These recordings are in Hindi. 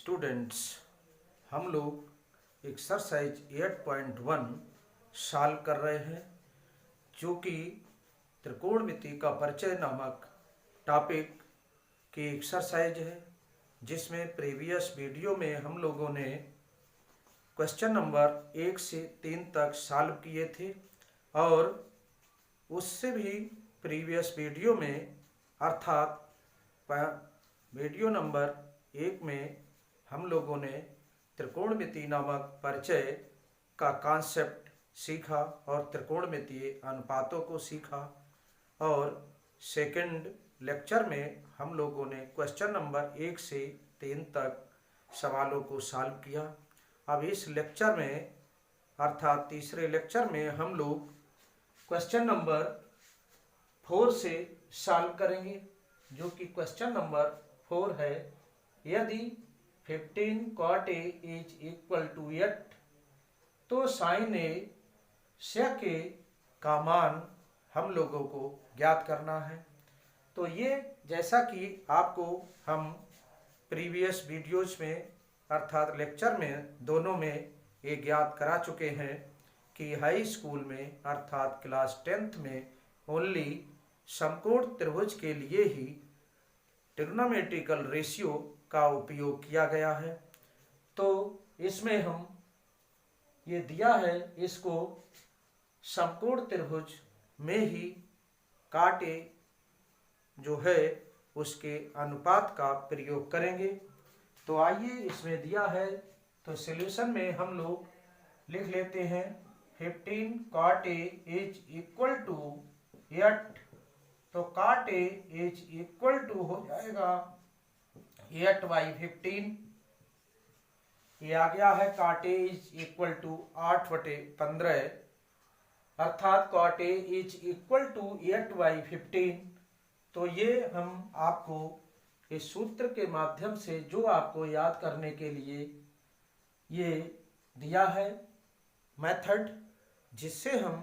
स्टूडेंट्स, हम लोग एक्सरसाइज 8.1 सॉल्व कर रहे हैं, जो कि त्रिकोणमिति का परिचय नामक टॉपिक की एक्सरसाइज है, जिसमें प्रीवियस वीडियो में हम लोगों ने क्वेश्चन नंबर 1 से 3 तक सॉल्व किए थे और उससे भी प्रीवियस वीडियो में अर्थात वीडियो नंबर 1 में हम लोगों ने त्रिकोणमिति नामक परिचय का कॉन्सेप्ट सीखा और त्रिकोणमितीय अनुपातों को सीखा। और सेकंड लेक्चर में हम लोगों ने क्वेश्चन नंबर 1 से 3 तक सवालों को सॉल्व किया। अब इस लेक्चर में अर्थात तीसरे लेक्चर में हम लोग क्वेश्चन नंबर 4 से सॉल्व करेंगे, जो कि क्वेश्चन नंबर 4 है, यदि 15 cot A is equal to 8 तो sin A sec A का मान हम लोगों को ज्ञात करना है। तो ये जैसा कि आपको हम प्रीवियस वीडियोज में अर्थात लेक्चर में दोनों में ये ज्ञात करा चुके हैं कि हाई स्कूल में अर्थात क्लास 10th में ओनली समकोण त्रिभुज के लिए ही ट्रिग्नोमेट्रिकल रेशियो का उपयोग किया गया है। तो इसमें हम ये दिया है, इसको समकोण त्रिभुज में ही cot A जो है उसके अनुपात का प्रयोग करेंगे। तो आइए, इसमें दिया है तो सॉल्यूशन में हम लोग लिख लेते हैं 15 cot A is equal to 8, तो cot A is equal to हो जाएगा 8/15। ये आ गया है cot A is equal to 8/15, अर्थात cot A is equal to 8/15। तो ये हम आपको इस सूत्र के माध्यम से जो आपको याद करने के लिए ये दिया है मेथड, जिससे हम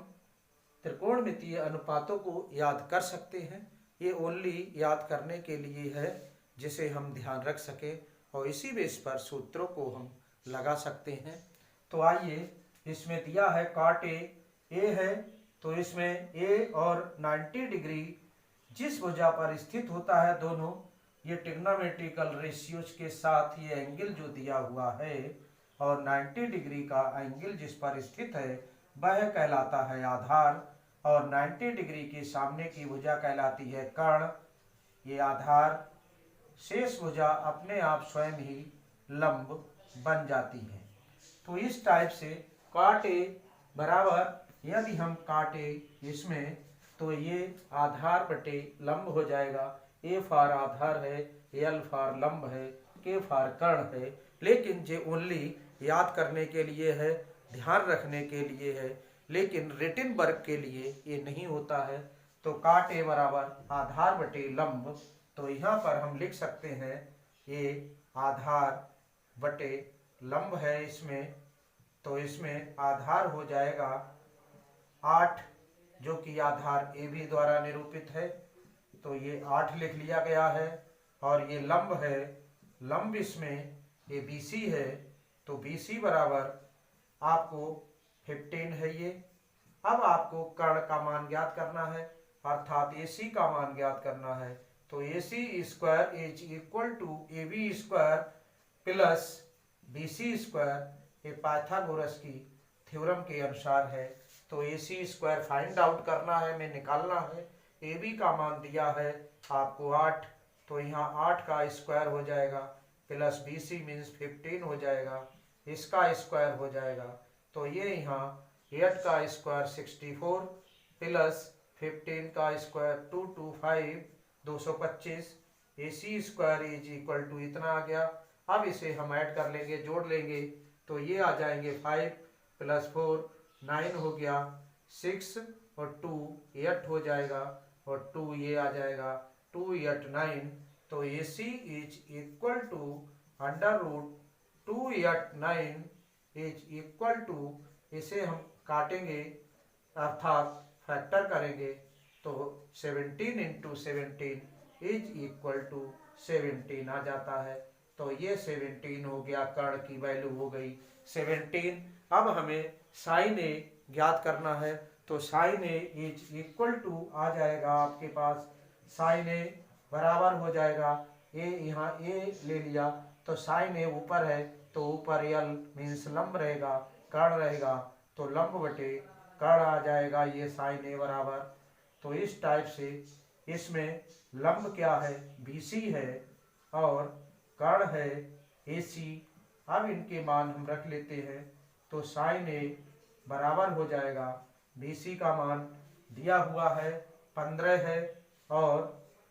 त्रिकोणमितीय अनुपातों को याद कर सकते हैं। ये ओनली याद करने के लिए है, जिसे हम ध्यान रख सकें और इसी बेस पर सूत्रों को हम लगा सकते हैं। तो आइए, इसमें दिया है cot A है, तो इसमें A और 90 डिग्री जिस भुजा पर स्थित होता है, दोनों ये ट्रिग्नोमेट्रिकल रेशियोज के साथ ये एंगल जो दिया हुआ है और 90 डिग्री का एंगल जिस पर स्थित है वह कहलाता है आधार, और 90 डिग्री के सामने की भुजा कहलाती है कर्ण। ये आधार, शेष भुजा अपने आप स्वयं ही लंब बन जाती है। तो इस टाइप से cot A बराबर, यदि हम cot A इसमें, तो ये आधार बटे लंब हो जाएगा। A फॉर आधार है, L फॉर लंब है, K फॉर कर्ण है। लेकिन जे ओनली याद करने के लिए है, ध्यान रखने के लिए है, लेकिन रिटिन वर्क के लिए ये नहीं होता है। तो cot A बराबर आधार बटे लंब, तो यहाँ पर हम लिख सकते हैं ये आधार बटे लंब है इसमें, तो इसमें आधार हो जाएगा 8, जो कि आधार AB द्वारा निरूपित है। तो ये 8 लिख लिया गया है, और ये लंब है, लंब इसमें ये BC है, तो BC बराबर आपको 15 है ये। अब आपको कर्ण का मान ज्ञात करना है, अर्थात AC का मान ज्ञात करना है। तो AC square is equal to AB square plus BC square, ये पाइथागोरस की थ्योरम के अनुसार है। तो AC स्क्वायर फाइंड आउट करना है, में निकालना है। AB का मान दिया है आपको 8, तो यहाँ 8 का स्क्वायर हो जाएगा प्लस BC मीन्स 15 हो जाएगा, इसका स्क्वायर हो जाएगा। तो ये यहाँ 8 का स्क्वायर 64 प्लस 15 का square 225 225, AC square is equal to इतना आ गया। अब इसे हम ऐड कर लेंगे, जोड़ लेंगे, तो ये आ जाएंगे 5 प्लस 4 9 हो गया, 6 और 2 8 हो जाएगा, और 2 ये आ जाएगा 2 8 9। तो AC is equal to under root 2 8 9 is equal to, इसे हम काटेंगे अर्थात फैक्टर करेंगे, तो 17 × 17 इज इक्वल टू 17 आ जाता है। तो ये 17 हो गया, कर्ण की वैल्यू हो गई 17। अब हमें साइन ए ज्ञात करना है, तो sine A is equal to आ जाएगा आपके पास, साइन ए बराबर हो जाएगा, ए यहाँ ए ले लिया तो साइन ए ऊपर है तो ऊपर यल मीन्स लंब रहेगा, कर्ण रहेगा तो लंब बटे कर्ण आ जाएगा, ये साइन ए बराबर। तो इस टाइप से इसमें लंब क्या है, BC है और कर्ण है AC। अब इनके मान हम रख लेते हैं, तो साइन ए बराबर हो जाएगा, BC का मान दिया हुआ है 15 है और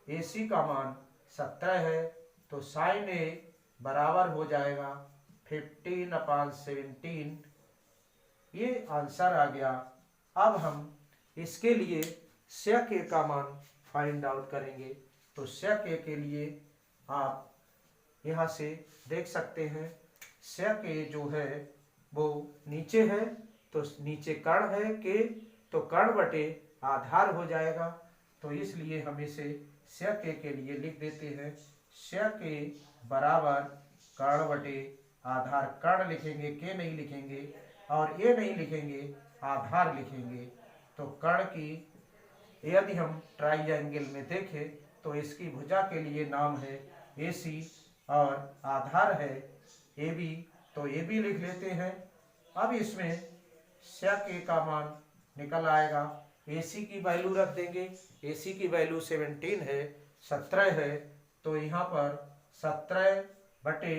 AC का मान 17 है, तो साइन ए बराबर हो जाएगा 15/17। ये आंसर आ गया। अब हम इसके लिए सेक ए का मान फाइंड आउट करेंगे, तो सेक ए के लिए आप यहाँ से देख सकते हैं, सेक ए जो है वो नीचे है, तो नीचे कर्ण है के, तो कर्ण बटे आधार हो जाएगा, तो इसलिए हम इसे सेक ए के लिए लिख देते हैं, सेक ए बराबर कर्ण बटे आधार, कर्ण लिखेंगे के नहीं लिखेंगे और ए नहीं लिखेंगे, आधार लिखेंगे। तो कर्ण की यदि हम ट्राइएंगल में देखें तो इसकी भुजा के लिए नाम है AC और आधार है AB, तो AB लिख लेते हैं। अब इसमें सेक ए का मान निकल आएगा, AC की वैल्यू रख देंगे, AC की वैल्यू 17 है, 17 है, तो यहाँ पर 17 बटे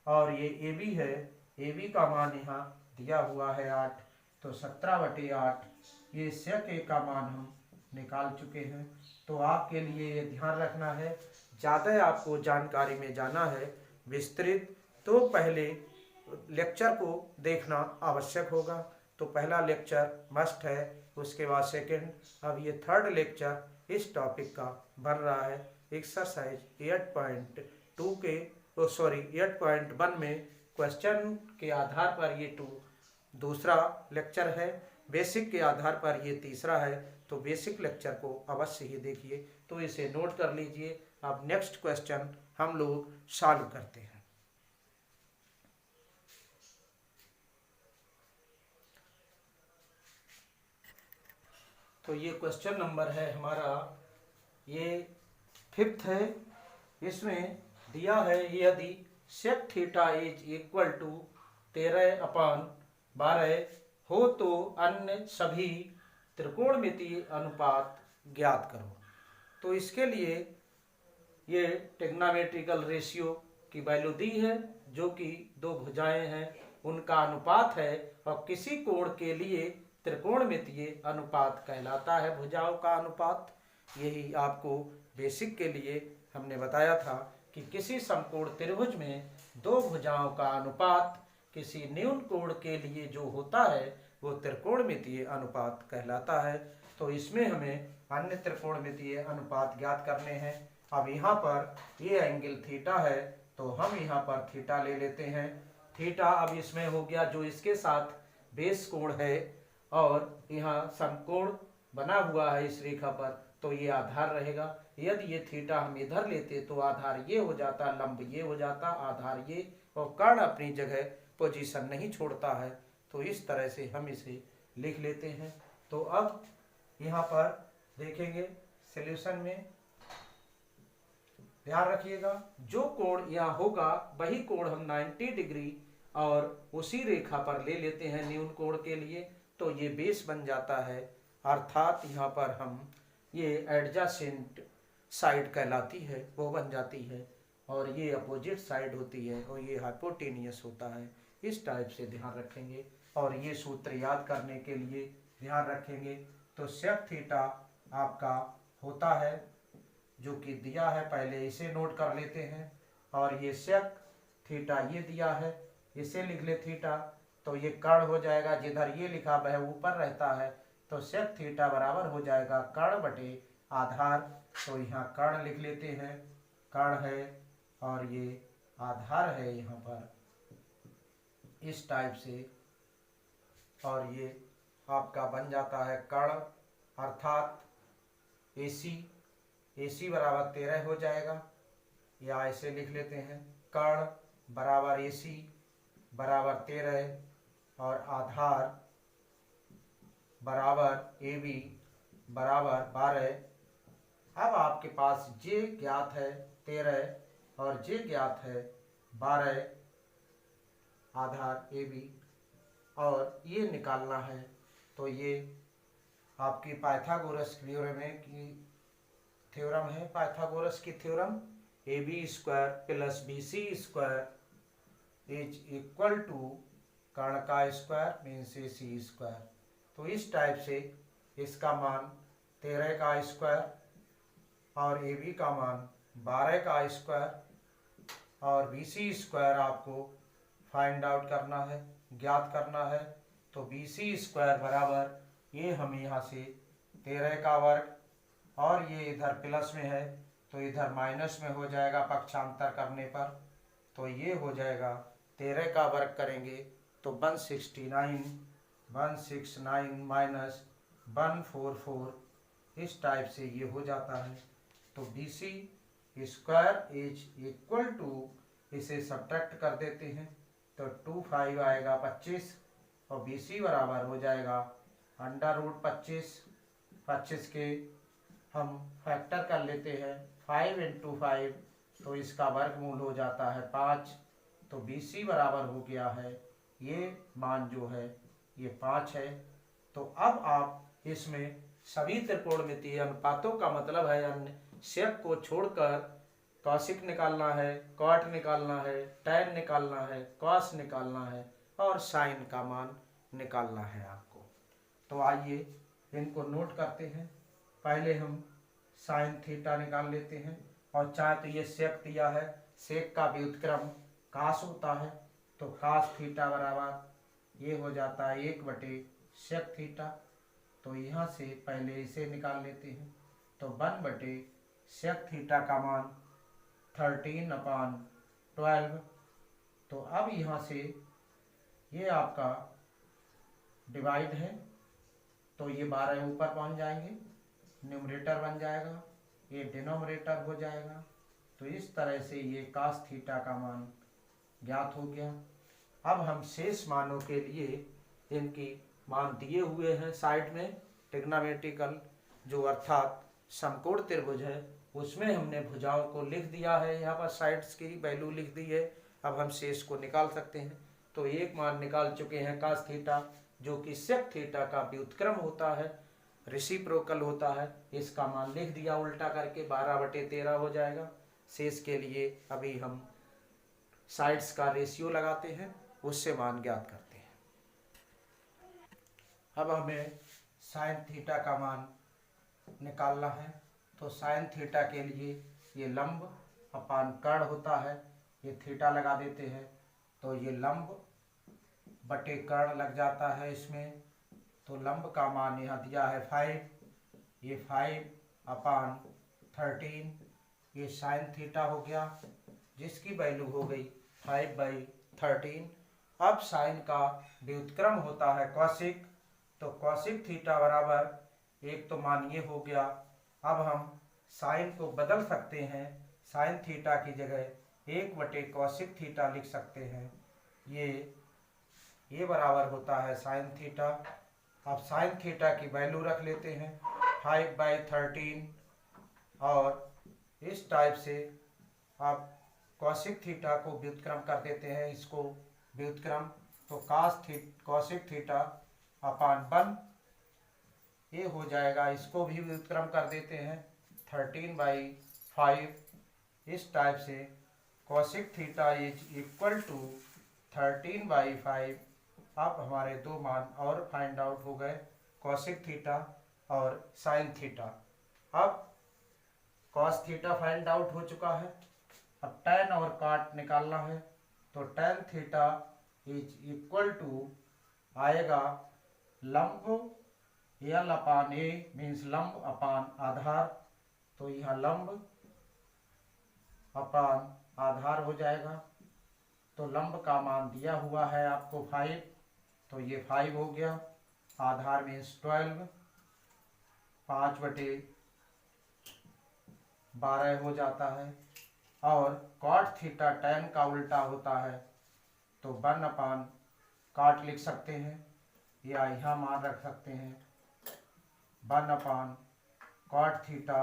और ये AB है, AB का मान यहाँ दिया हुआ है 8, तो 17/8 ये सेक ए का मान हम निकाल चुके हैं। तो आपके लिए ये ध्यान रखना है, ज़्यादा आपको जानकारी में जाना है विस्तृत, तो पहले लेक्चर को देखना आवश्यक होगा। तो पहला लेक्चर मस्ट है, उसके बाद सेकंड, अब ये थर्ड लेक्चर इस टॉपिक का बन रहा है। एक्सरसाइज 8.2 के 8.1 में क्वेश्चन के आधार पर ये दूसरा लेक्चर है, बेसिक के आधार पर ये तीसरा है, तो बेसिक लेक्चर को अवश्य ही देखिए, तो इसे नोट कर लीजिए। अब नेक्स्ट क्वेश्चन हम लोग सॉल्व करते हैं। तो ये क्वेश्चन नंबर है हमारा, ये 5th है। इसमें दिया है यदि sec theta is equal to 13/12 हो तो अन्य सभी त्रिकोणमितीय अनुपात ज्ञात करो। तो इसके लिए ये ट्रिग्नोमेट्रिकल रेशियो की वैल्यू दी है, जो कि दो भुजाएं हैं उनका अनुपात है, और किसी कोण के लिए त्रिकोणमितीय अनुपात कहलाता है भुजाओं का अनुपात। यही आपको बेसिक के लिए हमने बताया था कि किसी समकोण त्रिभुज में दो भुजाओं का अनुपात किसी न्यून कोण के लिए जो होता है वो त्रिकोणमितीय अनुपात कहलाता है। तो इसमें हमें अन्य त्रिकोणमितीय अनुपात ज्ञात करने हैं। अब यहाँ पर ये एंगल थीटा है, तो हम यहाँ पर थीटा ले लेते हैं। थीटा अब इसमें हो गया जो इसके साथ बेस कोण है, और यहाँ समकोण बना हुआ है इस रेखा पर, तो ये आधार रहेगा। यदि ये थीटा हम इधर लेते तो आधार ये हो जाता, लंब ये हो जाता, आधार ये, और कर्ण अपनी जगह पोजीशन नहीं छोड़ता है। तो इस तरह से हम इसे लिख लेते हैं। तो अब यहाँ पर देखेंगे सॉल्यूशन में, ध्यान रखिएगा जो कोण यहाँ होगा वही कोण हम 90 डिग्री और उसी रेखा पर ले लेते हैं न्यून कोण के लिए, तो ये बेस बन जाता है। अर्थात यहाँ पर हम ये एडजेसेंट साइड कहलाती है वो बन जाती है, और ये अपोजिट साइड होती है, और ये हाइपोटेनियस होता है। इस टाइप से ध्यान रखेंगे, और ये सूत्र याद करने के लिए ध्यान रखेंगे। तो सेक थीटा आपका होता है जो कि दिया है, पहले इसे नोट कर लेते हैं, और ये सेक थीटा ये दिया है, इसे लिख ले थीटा, तो ये कर्ण हो जाएगा, जिधर ये लिखा वह ऊपर रहता है, तो सेक थीटा बराबर हो जाएगा कर्ण बटे आधार। तो यहाँ कर्ण लिख लेते हैं, कर्ण है और ये आधार है यहाँ पर इस टाइप से, और ये आपका बन जाता है कर्ण, अर्थात AC बराबर 13 हो जाएगा, या ऐसे लिख लेते हैं कर्ण बराबर AC बराबर 13 और आधार बराबर AB बराबर 12। अब आपके पास J ज्ञात है 13 और J ज्ञात है 12 आधार AB और ये निकालना है। तो ये आपकी पाइथागोरस थ्योरम है, पाइथागोरस की theorem AB square plus BC square is equal to कर्ण का स्क्वायर मीन्स AC स्क्वायर। तो इस टाइप से इसका मान 13 का स्क्वायर और AB का मान 12 का स्क्वायर और BC स्क्वायर आपको फाइंड आउट करना है, ज्ञात करना है। तो BC स्क्वायर बराबर ये हम यहाँ से 13 का वर्ग और ये इधर प्लस में है तो इधर माइनस में हो जाएगा पक्षांतर करने पर। तो ये हो जाएगा 13 का वर्ग करेंगे तो 169 माइनस 144 इस टाइप से ये हो जाता है। तो BC square is equal to इसे सब्ट्रैक्ट कर देते हैं तो 25 आएगा 25 और BC बराबर हो जाएगा √25 के हम फैक्टर कर लेते हैं 5 × 5 तो इसका वर्गमूल हो जाता है 5। तो BC बराबर हो गया है ये मान जो है ये 5 है। तो अब आप इसमें सभी त्रिकोणमितीय अनुपातों का मतलब है अन्य शेप को छोड़कर कॉसिक निकालना है, कॉट निकालना है, टैन निकालना है, कॉस निकालना है और साइन का मान निकालना है आपको। तो आइए इनको नोट करते हैं। पहले हम साइन थीटा निकाल लेते हैं और चाहे तो ये सेक दिया है, सेक का व्युत्क्रम कास होता है तो कास थीटा बराबर ये हो जाता है 1/सेक थीटा। तो यहाँ से पहले इसे निकाल लेते हैं तो 1/सेक थीटा का मान 13/12। तो अब यहाँ से ये आपका डिवाइड है तो ये 12 ऊपर पहुँच जाएंगे, न्यूमरेटर बन जाएगा, ये डिनोमिनेटर हो जाएगा। तो इस तरह से ये कास थीटा का मान ज्ञात हो गया। अब हम शेष मानों के लिए इनकी मान दिए हुए हैं साइड में ट्रिग्नोमेट्रिकल जो अर्थात समकोण त्रिभुज है उसमें हमने भुजाओं को लिख दिया है, यहाँ पर साइड्स की वैल्यू लिख दी है। अब हम शेष को निकाल सकते हैं। तो एक मान निकाल चुके हैं कास थीटा जो कि सेक थीटा का व्युत्क्रम होता है, रेसिप्रोकल होता है, इसका मान लिख दिया उल्टा करके 12/13 हो जाएगा। शेष के लिए अभी हम साइड्स का रेशियो लगाते हैं, उससे मान ज्ञात करते हैं। अब हमें साइन थीटा का मान निकालना है। तो साइन थीटा के लिए ये लंब अपान कर्ण होता है, ये थीटा लगा देते हैं तो ये लंब बटे कर्ण लग जाता है इसमें। तो लंब का मान यहाँ दिया है 5, ये 5/13 ये साइन थीटा हो गया जिसकी वैल्यू हो गई 5/13। अब साइन का व्युत्क्रम होता है कॉसिक, तो कॉसिक थीटा बराबर एक तो मान ये हो गया। अब हम साइन को बदल सकते हैं, साइन थीटा की जगह 1/कॉसिक थीटा लिख सकते हैं। ये बराबर होता है साइन थीटा। अब साइन थीटा की वैल्यू रख लेते हैं 5/13 और इस टाइप से आप कॉसिक थीटा को व्युत्क्रम कर देते हैं, इसको व्युत्क्रम तो कॉसिक थीटा अपान 1 ये हो जाएगा। इसको भी व्युत्क्रम कर देते हैं 13/5 इस टाइप से cosec theta is equal to 13/5। अब हमारे दो मान और फाइंड आउट हो गए, कॉसिक थीटा और साइन थीटा। अब कॉस थीटा फाइंड आउट हो चुका है। अब टैन और काट निकालना है तो tan theta is equal to आएगा लंब L/A मीन्स लंब अपान आधार। तो यहाँ लंब अपान आधार हो जाएगा। तो लंब का मान दिया हुआ है आपको 5, तो ये 5 हो गया। आधार मीन्स 12, 5/12 हो जाता है। और कॉट थीटा tan का उल्टा होता है, तो 1/cot लिख सकते हैं या यहाँ मान रख सकते हैं 1/cot theta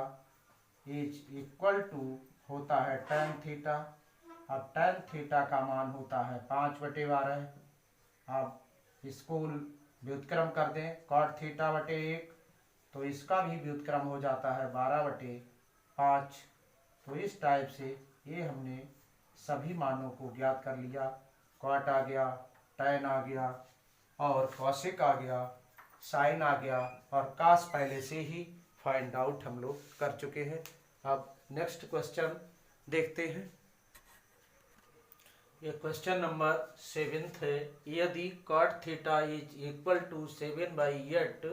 is equal to होता है tan थीटा। अब tan थीटा का मान होता है 5/12। अब इसको व्युत्क्रम कर दें cot थीटा बटे 1, तो इसका भी व्युत्क्रम हो जाता है 12/5। तो इस टाइप से ये हमने सभी मानों को ज्ञात कर लिया। कॉट आ गया, tan आ गया और कॉसेक आ गया, साइन आ गया और कास पहले से ही फाइंड आउट हम लोग कर चुके हैं। अब नेक्स्ट क्वेश्चन देखते हैं। ये क्वेश्चन नंबर 7 है। यदि cot theta is equal to 7/8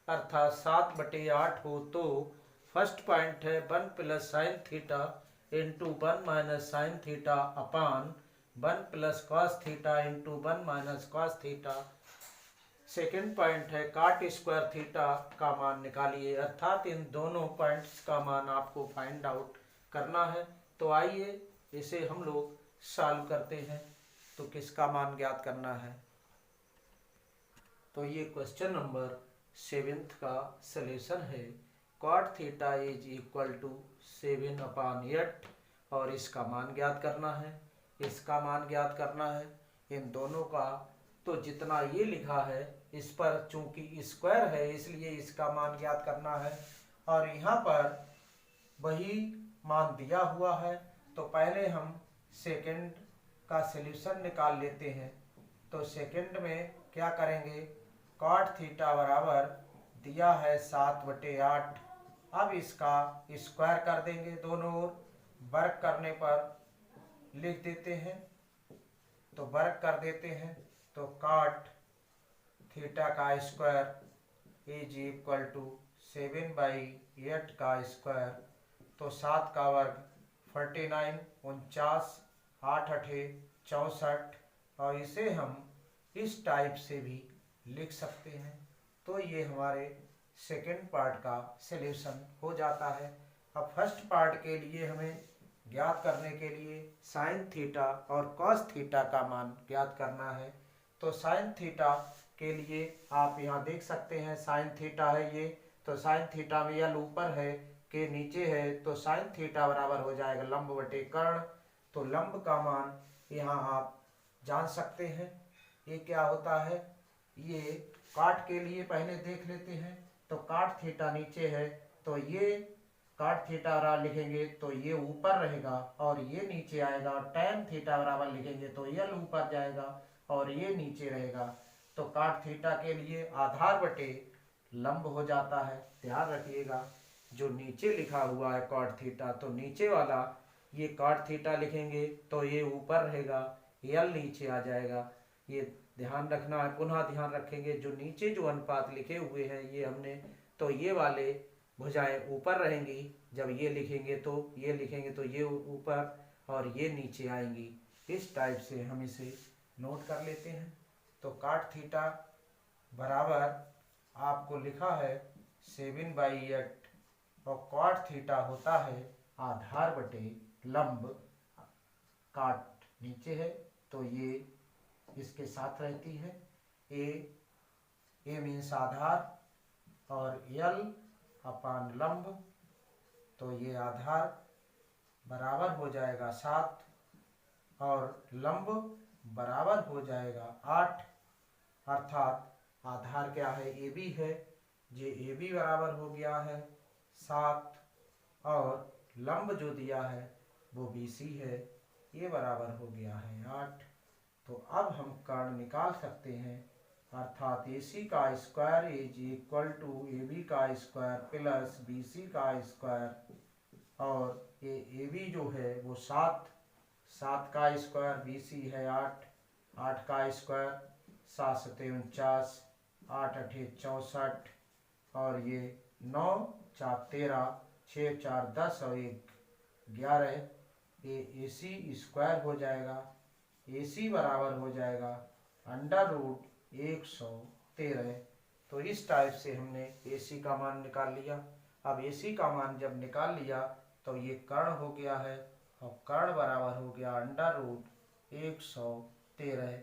अर्थात 7/8 हो तो फर्स्ट पॉइंट है 1 plus sine theta into 1 minus sine theta upon 1 plus cos theta into 1 minus cos theta. Second point है cot स्क्वायर थीटा का मान निकालिए, अर्थात इन दोनों पॉइंट्स का मान आपको फाइंड आउट करना है। तो आइए इसे हम लोग सॉल्व करते हैं। तो किसका मान ज्ञात करना है, तो ये क्वेश्चन नंबर 7 का सलेशन है। cot theta is equal to 7/8 और इसका मान ज्ञात करना है, इसका मान ज्ञात करना है, इन दोनों का। तो जितना ये लिखा है इस पर चूंकि स्क्वायर है इसलिए इसका मान ज्ञात करना है और यहाँ पर वही मान दिया हुआ है। तो पहले हम सेकंड का सलूशन निकाल लेते हैं। तो सेकंड में क्या करेंगे, cot थीटा बराबर दिया है 7/8। अब इसका स्क्वायर कर देंगे, दोनों ओर वर्ग करने पर लिख देते हैं, तो वर्ग कर देते हैं। तो cot थीटा का स्क्वायर इज इक्वल टू 7/8 का स्क्वायर, तो 7 का वर्ग 49, 49, 8 8 64 और इसे हम इस टाइप से भी लिख सकते हैं। तो ये हमारे सेकेंड पार्ट का सलूशन हो जाता है। अब फर्स्ट पार्ट के लिए हमें ज्ञात करने के लिए साइन थीटा और कॉस थीटा का मान ज्ञात करना है। तो साइन थीटा के लिए आप यहाँ देख सकते हैं साइन थीटा है ये, तो साइन थीटा में यल ऊपर है के नीचे है, तो साइन थीटा बराबर हो जाएगा लंब बटे कर्ण। तो लंब का मान यहाँ आप जान सकते हैं। ये क्या होता है, ये काट के लिए पहले देख लेते हैं। तो काट थीटा नीचे है, तो ये काट थीटा बराबर लिखेंगे तो ये ऊपर रहेगा और ये नीचे आएगा। टैन थीटा बराबर लिखेंगे तो यल ऊपर जाएगा और ये नीचे रहेगा। तो काट थीटा के लिए आधार बटे लंब हो जाता है। ध्यान रखिएगा जो नीचे लिखा हुआ है cot थीटा, तो नीचे वाला ये cot थीटा लिखेंगे तो ये ऊपर रहेगा, यल नीचे आ जाएगा। ये ध्यान रखना है, पुनः ध्यान रखेंगे जो नीचे जो अनुपात लिखे हुए हैं ये हमने, तो ये वाले भुजाएं ऊपर रहेंगी, जब ये लिखेंगे तो ये लिखेंगे तो ये ऊपर और ये नीचे आएंगी। इस टाइप से हम इसे नोट कर लेते हैं। तो cot थीटा बराबर आपको लिखा है 7/8 और cot थीटा होता है आधार बटे लंब। काट नीचे है तो ये इसके साथ रहती है, ए मीन्स आधार और यल अपान लंब, तो ये आधार बराबर हो जाएगा 7 और लंब बराबर हो जाएगा 8। अर्थात आधार क्या है, ए बी है, ये ए बी बराबर हो गया है 7 और लंब जो दिया है वो बी सी है, ये बराबर हो गया है 8। तो अब हम कर्ण निकाल सकते हैं, अर्थात ए सी का square is equal to A B का स्क्वायर प्लस बी सी का स्क्वायर और ए बी जो है वो 7 का स्क्वायर, बी सी है 8 का स्क्वायर, 7 7 49, 8 8 64 और ये 9 4 13, 6 4 10 और 1 11। ए सी स्क्वायर हो जाएगा, ए सी बराबर हो जाएगा √113। तो इस टाइप से हमने ए सी का मान निकाल लिया। अब ए सी का मान जब निकाल लिया तो ये कर्ण हो गया है और कर्ण बराबर हो गया √113।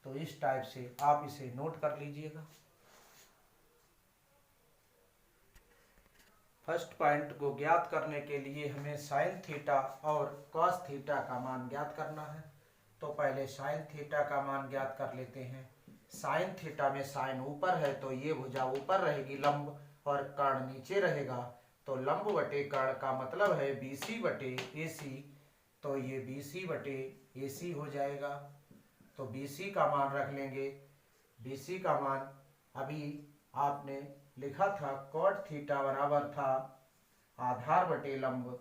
तो इस टाइप से आप इसे नोट कर लीजिएगा। फर्स्ट पॉइंट को ज्ञात करने के लिए हमें साइन थीटा और कॉस थीटा का मान ज्ञात करना है। तो पहले साइन थीटा का मान ज्ञात कर लेते हैं। साइन थीटा में साइन ऊपर है तो ये भुजा ऊपर रहेगी लंब, और कर्ण नीचे रहेगा। तो लंब बटे कर्ण का मतलब है BC बटे AC। तो ये BC बटे AC हो जाएगा। तो BC का मान रख लेंगे। BC का मान अभी आपने लिखा था कॉट थीटा बराबर था आधार बटे लंब।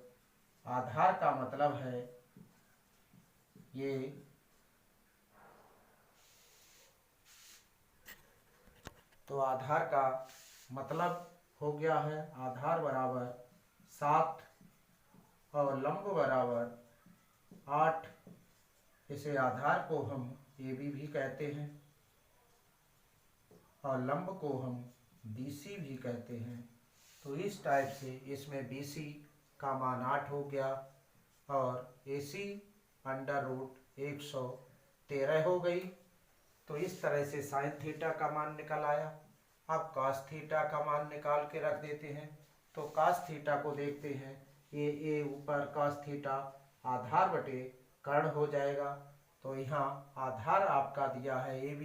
आधार का मतलब है ये तो आधार का मतलब हो गया है आधार बराबर 7 और लंब बराबर 8। इसे आधार को हम AB भी कहते हैं और लंब को हम BC भी कहते हैं। तो इस टाइप से इसमें BC का मान 8 हो गया और AC √113 हो गई। तो इस तरह से साइन थीटा का मान निकल आया। अब कॉस थीटा का मान निकाल के रख देते हैं। तो कॉस थीटा को देखते हैं। ये A ऊपर कॉस थीटा आधार बटे कर्ण हो जाएगा। तो यहाँ आधार आपका दिया है AB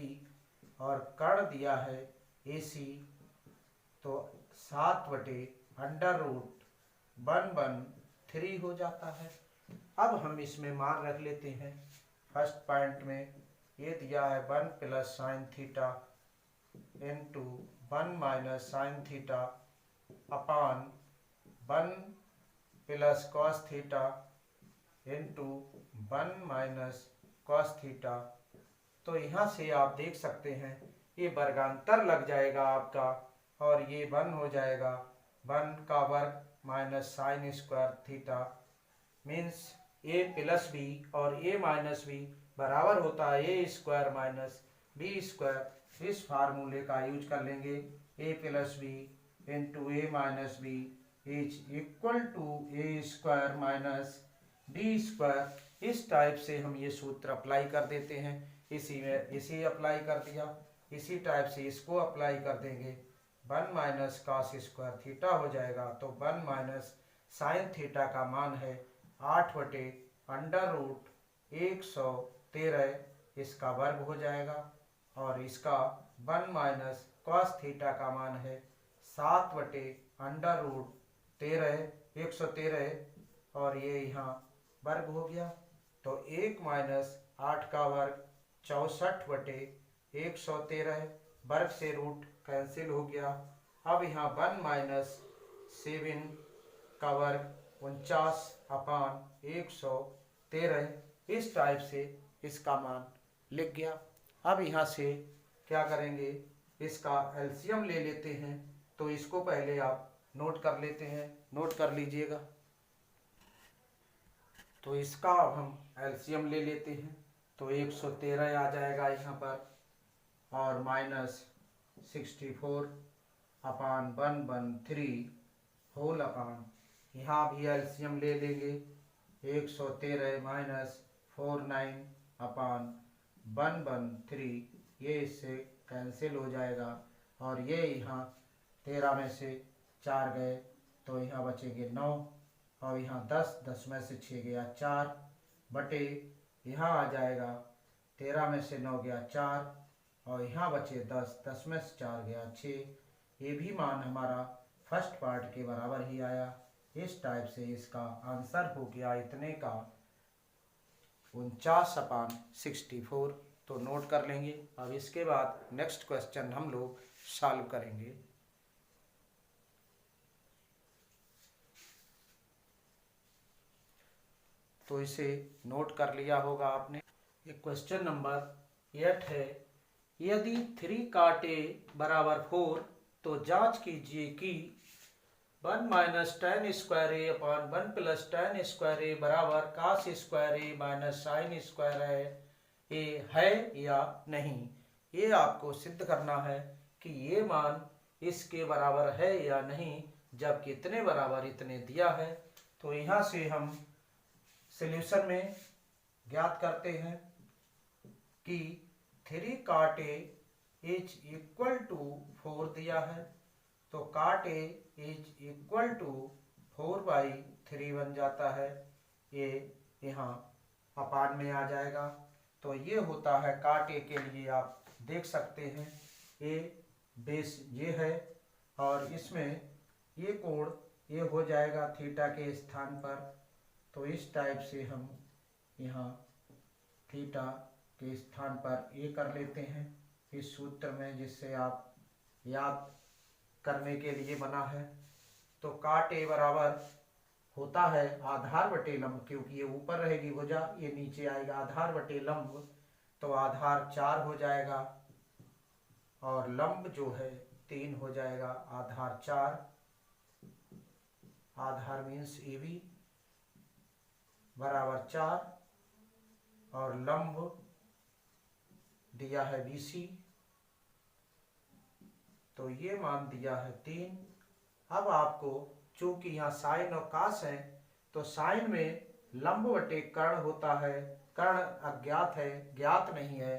और कर्ण दिया है AC। तो 7 बटे √113 हो जाता है। अब हम इसमें मान रख लेते हैं। फर्स्ट पॉइंट में ये दिया है 1 plus sine theta into 1 minus sine theta upon 1 plus cos theta into 1 minus cos theta. तो यहाँ से आप देख सकते हैं ये वर्गांतर लग जाएगा आपका और ये 1 हो जाएगा। 1 का वर्ग minus sine square theta means A plus B और A माइनस B बराबर होता है A square minus B square. इस फार्मूले का यूज कर लेंगे। A plus B into A minus B is equal to A square minus B square. इस टाइप से हम ये सूत्र अप्लाई कर देते हैं। इसी अप्लाई कर दिया। इसी टाइप से इसको अप्लाई कर देंगे। 1 माइनस कॉस स्क्वायर थीटा हो जाएगा। तो 1 माइनस साइन थीटा का मान है 8 बटे √113। इसका वर्ग हो जाएगा और इसका 1 माइनस कॉस थीटा का मान है 7 बटे √113 और ये यहाँ वर्ग हो गया। तो 1 माइनस 8 का वर्ग 64 बटे 113। वर्ग से रूट कैंसिल हो गया। अब यहाँ 1 माइनस 7 का वर्ग 49 अपान 113। इस टाइप से इसका मान लिख गया। अब यहाँ से क्या करेंगे, इसका एलसीएम ले लेते हैं। तो इसको पहले आप नोट कर लेते हैं, नोट कर लीजिएगा। तो इसका अब हम एलसीएम ले लेते हैं। तो 113 आ जाएगा यहाँ पर और माइनस 64 अपान 113 होल अपान, यहाँ भी एलसीएम ले लेंगे। 113 माइनस 49 अपान 113, ये इससे कैंसिल हो जाएगा और ये यहाँ 13 में से 4 गए तो यहाँ बचेंगे 9 और यहाँ 10 में से 6 गया 4 बटे यहाँ आ जाएगा 13 में से 9 गया 4 और यहाँ बचे 10 में से 4 गया 6। ये भी मान हमारा फर्स्ट पार्ट के बराबर ही आया। इस टाइप से इसका आंसर हो गया इतने का 49/64। तो नोट कर लेंगे। अब इसके बाद नेक्स्ट क्वेश्चन हम लोग सॉल्व करेंगे। तो इसे नोट कर लिया होगा आपने। एक क्वेश्चन नंबर 8 है, यदि 3 cot A बराबर 4 तो जांच कीजिए कि 1 minus tan square A upon 1 plus tan square A बराबर cos square A minus sine square A है या नहीं। ये आपको सिद्ध करना है कि ये मान इसके बराबर है या नहीं, जब कितने बराबर इतने दिया है। तो यहाँ से हम सॉल्यूशन में ज्ञात करते हैं कि 3 cot A is equal to 4 दिया है, तो cot A is equal to 4/3 बन जाता है। ये यहाँ अपान में आ जाएगा। तो ये होता है cot A के लिए, आप देख सकते हैं ये बेस ये है और इसमें ये कोण ये हो जाएगा थीटा के स्थान पर। तो इस टाइप से हम यहाँ थीटा के स्थान पर ये कर लेते हैं इस सूत्र में, जिससे आप याद करने के लिए बना है। तो cot A बराबर होता है आधार बटे लंब, क्योंकि ये ऊपर रहेगी भुजा, ये नीचे आएगा आधार बटे लंब, तो आधार 4 हो जाएगा और लंब जो है 3 हो जाएगा। आधार 4, आधार मीन्स AB बराबर 4 और लंब दिया है BC, तो ये मान दिया है 3। अब आपको चूंकि यहाँ साइन और कास है, तो साइन में लंब बटे कर्ण होता है, कर्ण अज्ञात है, ज्ञात नहीं है,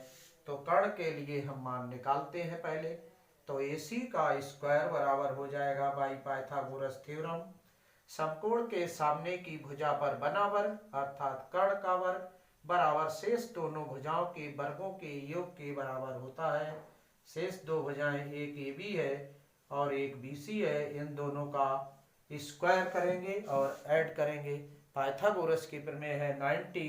तो कर्ण के लिए हम मान निकालते हैं पहले। तो AC का स्क्वायर बराबर हो जाएगा बाई पाइथागोरस थ्योरम, समकोण के सामने की भुजा पर बना वर्ग अर्थात कर्ण का वर्ग बराबर शेष दोनों भुजाओं के वर्गों के योग के बराबर होता है। शेष दो भुजाएं एक AB है और एक BC है, इन दोनों का स्क्वायर करेंगे और ऐड करेंगे। पाइथागोरस के प्रमेय है 90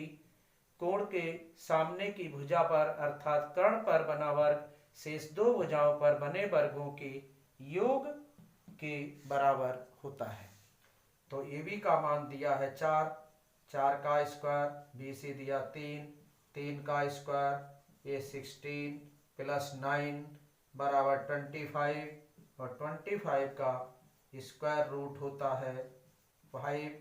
कोण के सामने की भुजा पर अर्थात कर्ण पर बना वर्ग शेष दो भुजाओं पर बने वर्गों के योग के बराबर होता है। तो AB का मान दिया है 4, 4 का स्क्वायर, BC दिया 3, 3 का स्क्वायर, ये 16 प्लस 9 बराबर 25 और 25 का स्क्वायर रूट होता है 5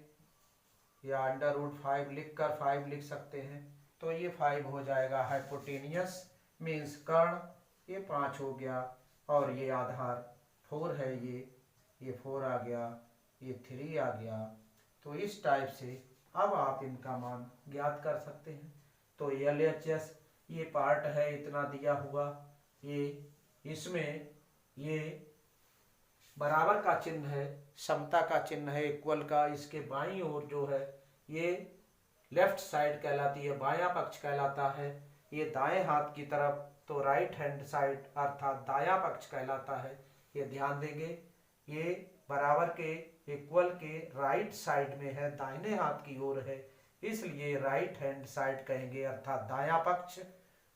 या अंडर रूट 5 लिखकर 5 लिख सकते हैं। तो ये 5 हो जाएगा हाइपोटेनियस मीन्स कर्ण, ये 5 हो गया और ये आधार 4 है, ये 4 आ गया, ये 3 आ गया। तो इस टाइप से अब आप इनका मान ज्ञात कर सकते हैं। तो LHS ये पार्ट है इतना दिया हुआ, ये इसमें ये बराबर का चिन्ह है, समता का चिन्ह है, इक्वल का। इसके बाईं ओर जो है ये लेफ्ट साइड कहलाती है, बायां पक्ष कहलाता है। ये दाएं हाथ की तरफ तो राइट हैंड साइड अर्थात दायां पक्ष कहलाता है। ये ध्यान देंगे, ये बराबर के इक्वल के राइट साइड में है, दाहिने हाथ की ओर है, इसलिए राइट हैंड साइड कहेंगे अर्थात दायां पक्ष।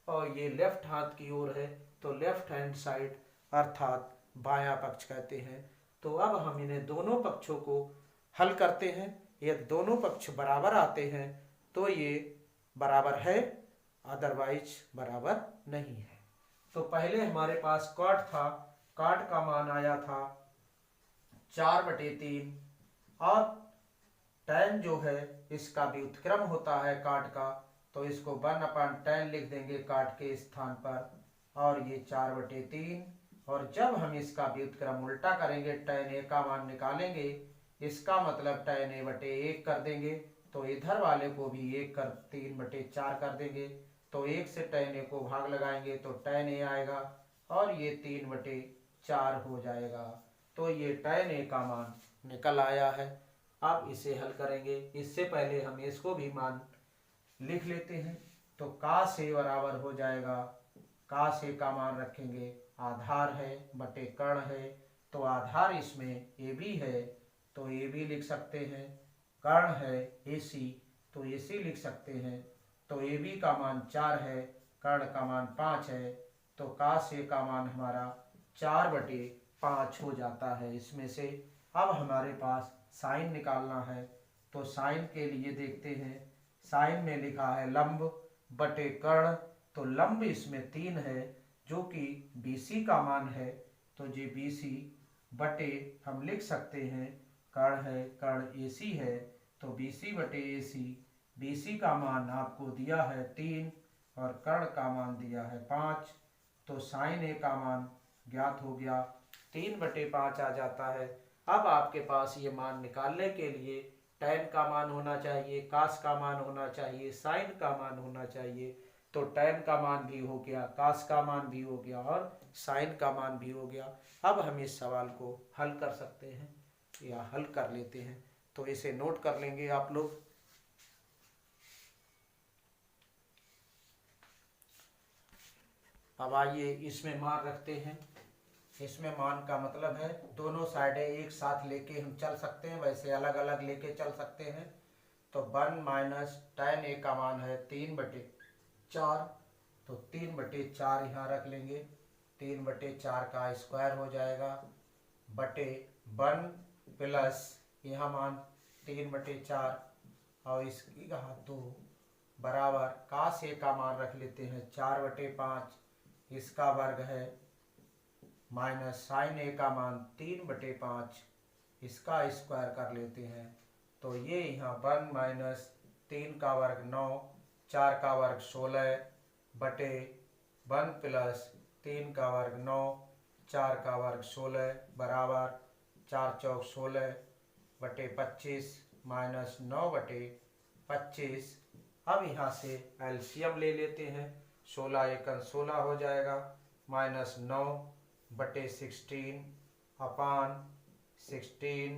और ये लेफ्ट हाथ की ओर है तो लेफ्ट हैंड साइड अर्थात बायां पक्ष कहते हैं। तो अब हम इन्हें दोनों पक्षों को हल करते हैं। यदि दोनों पक्ष बराबर आते हैं तो ये बराबर है, अदरवाइज बराबर नहीं है। तो पहले हमारे पास कॉट था, कॉट का मान आया था 4/3 और tan जो है इसका व्युत्क्रम होता है काट का, तो इसको 1/tan लिख देंगे काट के स्थान पर और ये 4/3। और जब हम इसका व्युत्क्रम उल्टा करेंगे tan A का मान निकालेंगे, इसका मतलब tan A/1 कर देंगे, तो इधर वाले को भी 1 कर 3/4 कर देंगे, तो 1 से tan A को भाग लगाएंगे तो tan A आएगा और ये 3/4 हो जाएगा। तो ये tan A का मान निकल आया है। अब इसे हल करेंगे, इससे पहले हम इसको भी मान लिख लेते हैं। तो cos A बराबर हो जाएगा, cos A का मान रखेंगे, आधार है बटे कर्ण है, तो आधार इसमें AB है तो AB लिख सकते हैं, कर्ण है AC तो AC लिख सकते हैं। तो AB का मान 4 है, कर्ण का मान 5 है, तो cos A का मान हमारा 4/5 हो जाता है इसमें से। अब हमारे पास साइन निकालना है, तो साइन के लिए देखते हैं, साइन में लिखा है लंब बटे कर्ण, तो लंब इसमें 3 है जो कि BC का मान है, तो जी BC बटे हम लिख सकते हैं कर्ण है, कर्ण AC है तो BC बटे AC, BC का मान आपको दिया है 3 और कर्ण का मान दिया है 5, तो साइन A का मान ज्ञात हो गया, 3/5 आ जाता है। अब आपके पास ये मान निकालने के लिए tan का मान होना चाहिए, cos का मान होना चाहिए, sin का मान होना चाहिए। तो tan का मान भी हो गया, cos का मान भी हो गया और sin का मान भी हो गया। अब हम इस सवाल को हल कर सकते हैं या हल कर लेते हैं। तो इसे नोट कर लेंगे आप लोग। अब आइए इसमें मान रखते हैं। इसमें मान का मतलब है दोनों साइडें एक साथ लेके हम चल सकते हैं, वैसे अलग अलग लेके चल सकते हैं। तो 1 माइनस tan a का मान है 3/4, तो 3/4 यहाँ रख लेंगे। 3/4 का स्क्वायर हो जाएगा बटे 1 प्लस यहाँ मान 3/4 और इसकी घात 2 बराबर cos a का मान रख लेते हैं 4/5, इसका वर्ग है माइनस sin a का मान 3/5, इसका स्क्वायर कर लेते हैं। तो ये यहाँ 1 माइनस 3 का वर्ग 9, 4 का वर्ग 16 बटे 1 प्लस 3 का वर्ग 9, 4 का वर्ग 16 बराबर 4 चौक 16 बटे 25 माइनस 9/25। अब यहाँ से एलसीएम ले लेते हैं। 16 एकन 16 हो जाएगा माइनस 9/16 अपान 16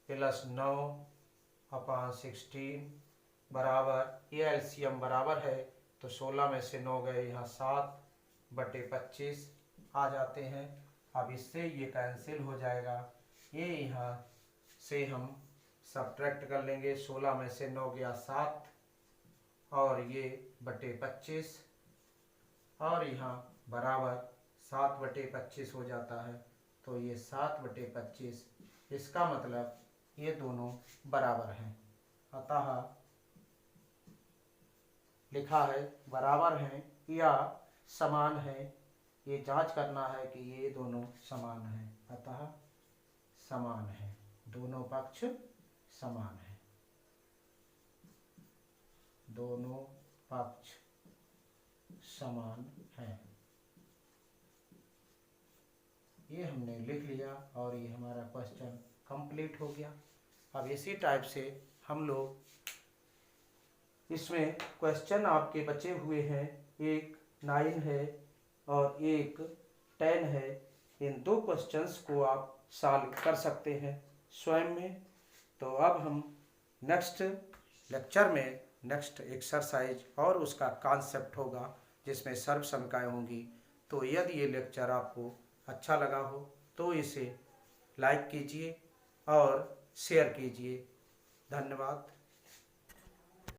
प्लस 9/16 बराबर, ये एलसीएम बराबर है तो 16 में से 9 गए यहाँ 7/25 आ जाते हैं। अब इससे ये कैंसिल हो जाएगा, ये यहाँ से हम सब्ट्रैक्ट कर लेंगे। 16 में से 9 गया 7 और ये बटे 25 और यहाँ बराबर 7/25 हो जाता है। तो ये 7/25, इसका मतलब ये दोनों बराबर हैं। अतः लिखा है बराबर हैं या समान है, ये जांच करना है कि ये दोनों समान हैं। अतः समान है, दोनों पक्ष समान है, दोनों पक्ष समान हैं। ये हमने लिख लिया और ये हमारा क्वेश्चन कंप्लीट हो गया। अब इसी टाइप से हम लोग इसमें क्वेश्चन आपके बचे हुए हैं, एक 9 है और एक 10 है। इन दो क्वेश्चंस को आप सॉल्व कर सकते हैं स्वयं में। तो अब हम नेक्स्ट लेक्चर में नेक्स्ट एक्सरसाइज और उसका कॉन्सेप्ट होगा जिसमें सर्व समकाएँ होंगी। तो यदि ये लेक्चर आपको अच्छा लगा हो तो इसे लाइक कीजिए और शेयर कीजिए। धन्यवाद।